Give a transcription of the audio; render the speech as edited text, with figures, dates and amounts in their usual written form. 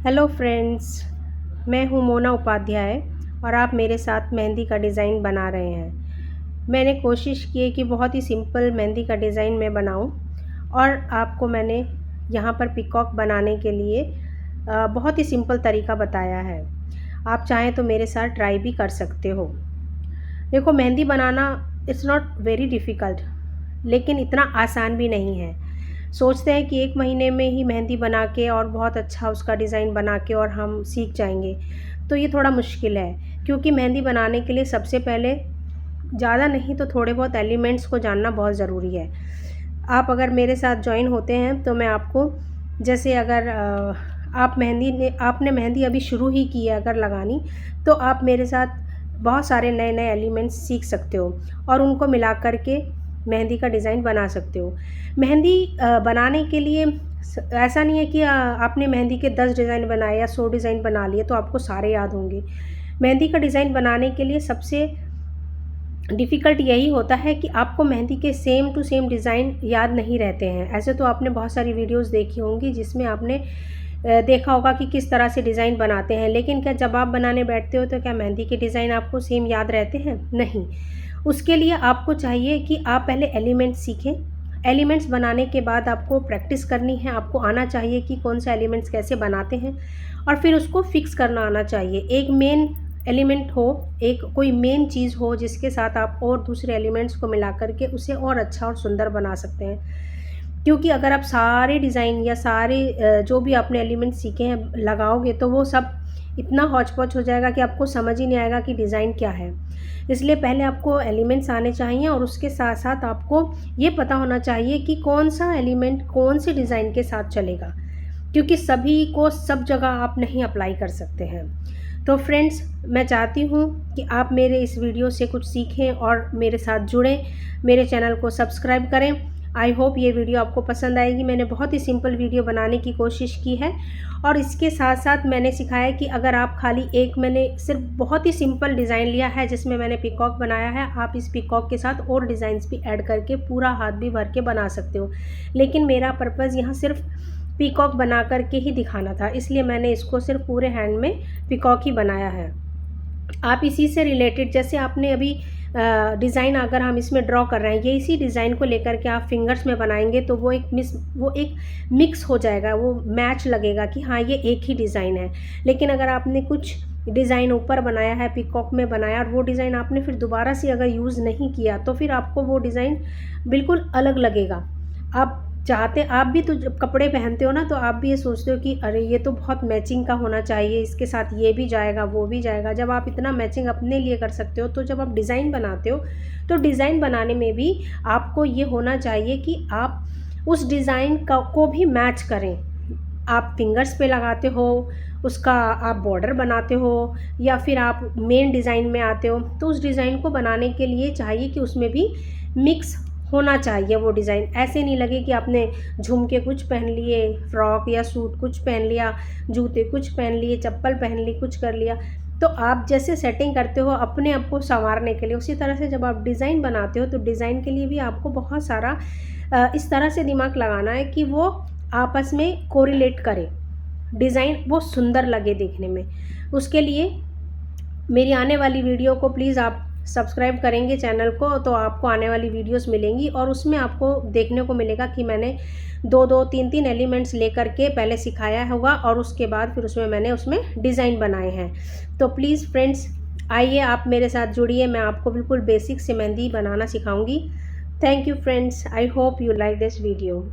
Hello friends, मैं हूँ मोना उपाध्याय और आप मेरे साथ मेहंदी का डिज़ाइन बना रहे हैं। मैंने कोशिश की है कि बहुत ही सिंपल मेहंदी का डिज़ाइन मैं बनाऊँ और आपको मैंने यहाँ पर पीकॉक बनाने के लिए बहुत ही सिंपल तरीका बताया है। आप चाहें तो मेरे साथ ट्राई भी कर सकते हो। देखो, मेहंदी बनाना इट्स नॉट वेरी डिफ़िकल्ट, लेकिन इतना आसान भी नहीं है। सोचते हैं कि 1 महीने में ही मेहंदी बना के और बहुत अच्छा उसका डिज़ाइन बना के और हम सीख जाएँगे, तो ये थोड़ा मुश्किल है। क्योंकि मेहंदी बनाने के लिए सबसे पहले ज़्यादा नहीं तो थोड़े बहुत एलिमेंट्स को जानना बहुत ज़रूरी है। आप अगर मेरे साथ जॉइन होते हैं तो मैं आपको, जैसे अगर आपने मेहंदी अभी शुरू ही की है अगर लगानी, तो आप मेरे साथ बहुत सारे नए-नए एलिमेंट्स सीख सकते हो और उनको मिला कर के मेहंदी का डिज़ाइन बना सकते हो। मेहंदी बनाने के लिए ऐसा नहीं है कि आपने मेहंदी के 10 डिज़ाइन बनाए या 100 डिज़ाइन बना लिए तो आपको सारे याद होंगे। मेहंदी का डिज़ाइन बनाने के लिए सबसे डिफ़िकल्ट यही होता है कि आपको मेहंदी के सेम टू सेम डिज़ाइन याद नहीं रहते हैं। ऐसे तो आपने बहुत सारी वीडियोज़ देखी होंगी जिसमें आपने देखा होगा कि किस तरह से डिज़ाइन बनाते हैं, लेकिन क्या जब आप बनाने बैठते हो तो क्या मेहंदी के डिज़ाइन आपको सेम याद रहते हैं? नहीं। उसके लिए आपको चाहिए कि आप पहले एलिमेंट्स सीखें। एलिमेंट्स बनाने के बाद आपको प्रैक्टिस करनी है, आपको आना चाहिए कि कौन-सा एलिमेंट्स कैसे बनाते हैं और फिर उसको फ़िक्स करना आना चाहिए। एक मेन एलिमेंट हो, एक कोई मेन चीज़ हो जिसके साथ आप और दूसरे एलिमेंट्स को मिला कर के उसे और अच्छा और सुंदर बना सकते हैं। क्योंकि अगर आप सारे डिज़ाइन या सारे जो भी आपने एलिमेंट सीखे हैं लगाओगे तो वो सब इतना हौच-पौच हो जाएगा कि आपको समझ ही नहीं आएगा कि डिज़ाइन क्या है। इसलिए पहले आपको एलिमेंट्स आने चाहिए और उसके साथ-साथ आपको ये पता होना चाहिए कि कौन-सा एलिमेंट कौन-से डिज़ाइन के साथ चलेगा। क्योंकि सभी को सब जगह आप नहीं अप्लाई कर सकते हैं। तो फ्रेंड्स, मैं चाहती हूँ कि आप मेरे इस वीडियो से कुछ सीखें और मेरे साथ जुड़ें, मेरे चैनल को सब्सक्राइब करें। आई होप ये वीडियो आपको पसंद आएगी। मैंने बहुत ही सिंपल वीडियो बनाने की कोशिश की है और इसके साथ-साथ मैंने सिखाया कि अगर आप मैंने सिर्फ बहुत ही सिंपल डिज़ाइन लिया है जिसमें मैंने पीकॉक बनाया है, आप इस पीकॉक के साथ और डिज़ाइंस भी ऐड करके पूरा हाथ भी भर के बना सकते हो। लेकिन मेरा पर्पज़ यहाँ सिर्फ पीकॉक बना कर के ही दिखाना था, इसलिए मैंने इसको सिर्फ पूरे हैंड में पीकॉक ही बनाया है। आप इसी से रिलेटेड, जैसे आपने अभी डिज़ाइन अगर हम इसमें ड्रॉ कर रहे हैं, ये इसी डिज़ाइन को लेकर के आप फिंगर्स में बनाएँगे तो वो एक मिक्स हो जाएगा, वो मैच लगेगा कि हाँ, ये एक ही डिज़ाइन है। लेकिन अगर आपने कुछ डिज़ाइन ऊपर बनाया है, पीकॉक में बनाया और वो डिज़ाइन आपने फिर दोबारा से अगर यूज़ नहीं किया, तो फिर आपको वो डिज़ाइन बिल्कुल अलग लगेगा। आप भी तो जब कपड़े पहनते हो ना, तो आप भी ये सोचते हो कि अरे ये तो बहुत मैचिंग का होना चाहिए, इसके साथ ये भी जाएगा, वो भी जाएगा। जब आप इतना मैचिंग अपने लिए कर सकते हो, तो जब आप डिज़ाइन बनाते हो, तो डिज़ाइन बनाने में भी आपको ये होना चाहिए कि आप उस डिज़ाइन का को भी मैच करें। आप फिंगर्स पे लगाते हो, उसका आप बॉर्डर बनाते हो या फिर आप मेन डिज़ाइन में आते हो, तो उस डिज़ाइन को बनाने के लिए चाहिए कि उसमें भी मिक्स होना चाहिए वो डिज़ाइन। ऐसे नहीं लगे कि आपने झुमके कुछ पहन लिए, फ्रॉक या सूट कुछ पहन लिया, जूते कुछ पहन लिए, चप्पल पहन ली, कुछ कर लिया। तो आप जैसे सेटिंग करते हो अपने आप को सँवारने के लिए, उसी तरह से जब आप डिज़ाइन बनाते हो तो डिज़ाइन के लिए भी आपको बहुत सारा इस तरह से दिमाग लगाना है कि वो आपस में कोरिलेट करे, डिज़ाइन वो सुंदर लगे देखने में। उसके लिए मेरी आने वाली वीडियो को प्लीज़ आप सब्सक्राइब करेंगे चैनल को, तो आपको आने वाली वीडियोस मिलेंगी और उसमें आपको देखने को मिलेगा कि मैंने 2-2 3-3 एलिमेंट्स लेकर के पहले सिखाया होगा और उसके बाद फिर उसमें डिज़ाइन बनाए हैं। तो प्लीज़ फ्रेंड्स, आइए आप मेरे साथ जुड़िए, मैं आपको बिल्कुल बेसिक से मेहंदी बनाना सिखाऊँगी। Thank you friends, I hope you like this video.